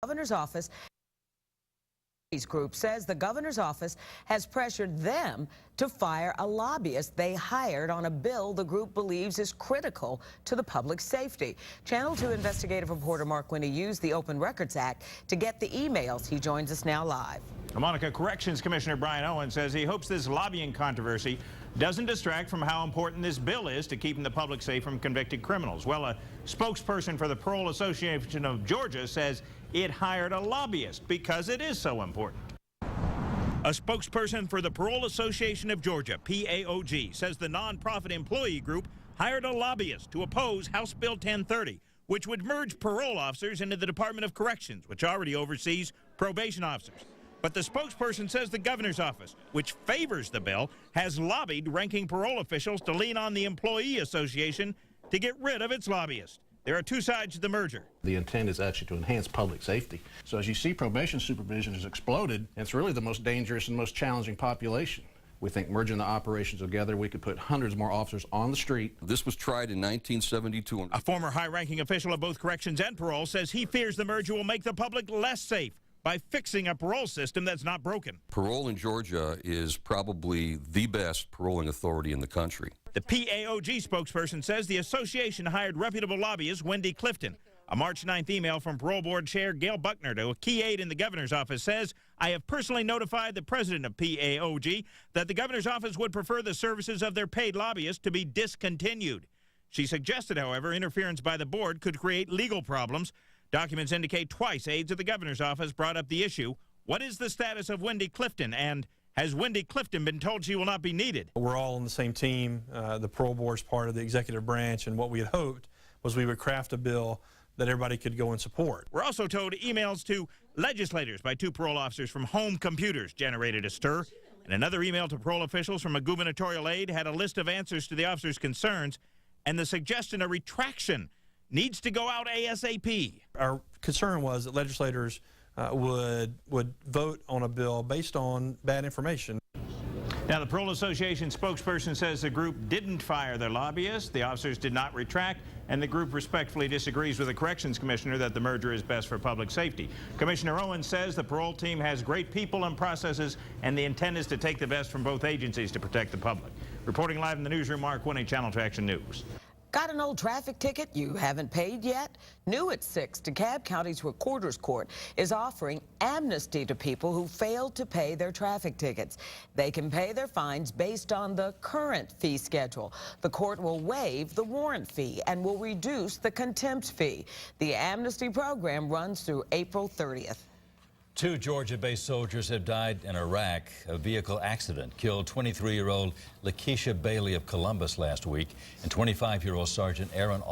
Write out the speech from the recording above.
Governor's office group says the governor's office has pressured them to fire a lobbyist they hired on a bill the group believes is critical to the public safety. Channel 2 investigative reporter Mark Winnie used the Open Records Act to get the emails. He joins us now live. Monica, Corrections Commissioner Brian Owen says he hopes this lobbying controversy doesn't distract from how important this bill is to keeping the public safe from convicted criminals. Well, a spokesperson for the Parole Association of Georgia says it hired a lobbyist because it is so important. A spokesperson for the Parole Association of Georgia, PAOG, says the nonprofit employee group hired a lobbyist to oppose House Bill 1030, which would merge parole officers into the Department of Corrections, which already oversees probation officers. But the spokesperson says the governor's office, which favors the bill, has lobbied ranking parole officials to lean on the employee association to get rid of its lobbyist. There are two sides to the merger. The intent is actually to enhance public safety. So as you see, probation supervision has exploded. It's really the most dangerous and most challenging population. We think merging the operations together, we could put hundreds more officers on the street. This was tried in 1972. A former high-ranking official of both corrections and parole says he fears the merger will make the public less safe by fixing a parole system that's not broken. Parole in Georgia is probably the best paroling authority in the country. The PAOG spokesperson says the association hired reputable lobbyist Wendy Clifton. A March 9th email from Parole Board Chair Gail Buckner to a key aide in the governor's office says, I have personally notified the president of PAOG that the governor's office would prefer the services of their paid lobbyists to be discontinued. She suggested, however, interference by the board could create legal problems. Documents indicate twice aides of the governor's office brought up the issue. What is the status of Wendy Clifton, and has Wendy Clifton been told she will not be needed? We're all on the same team. The parole board's part of the executive branch, and what we had hoped was we would craft a bill that everybody could go and support. We're also told emails to legislators by two parole officers from home computers generated a stir, and another email to parole officials from a gubernatorial aide had a list of answers to the officers' concerns and the suggestion a retraction needs to go out ASAP. Our concern was that legislators would vote on a bill based on bad information. Now, the Parole Association spokesperson says the group didn't fire their lobbyist, the officers did not retract, and the group respectfully disagrees with the Corrections Commissioner that the merger is best for public safety. Commissioner Owen says the parole team has great people and processes, and the intent is to take the best from both agencies to protect the public. Reporting live in the newsroom, Mark Winnie, Channel 2 Action News. Got an old traffic ticket you haven't paid yet? New at 6, DeKalb County's Recorder's Court is offering amnesty to people who failed to pay their traffic tickets. They can pay their fines based on the current fee schedule. The court will waive the warrant fee and will reduce the contempt fee. The amnesty program runs through April 30th. 2 Georgia-based soldiers have died in Iraq. A vehicle accident killed 23-year-old Lakeisha Bailey of Columbus last week and 25-year-old Sergeant Aaron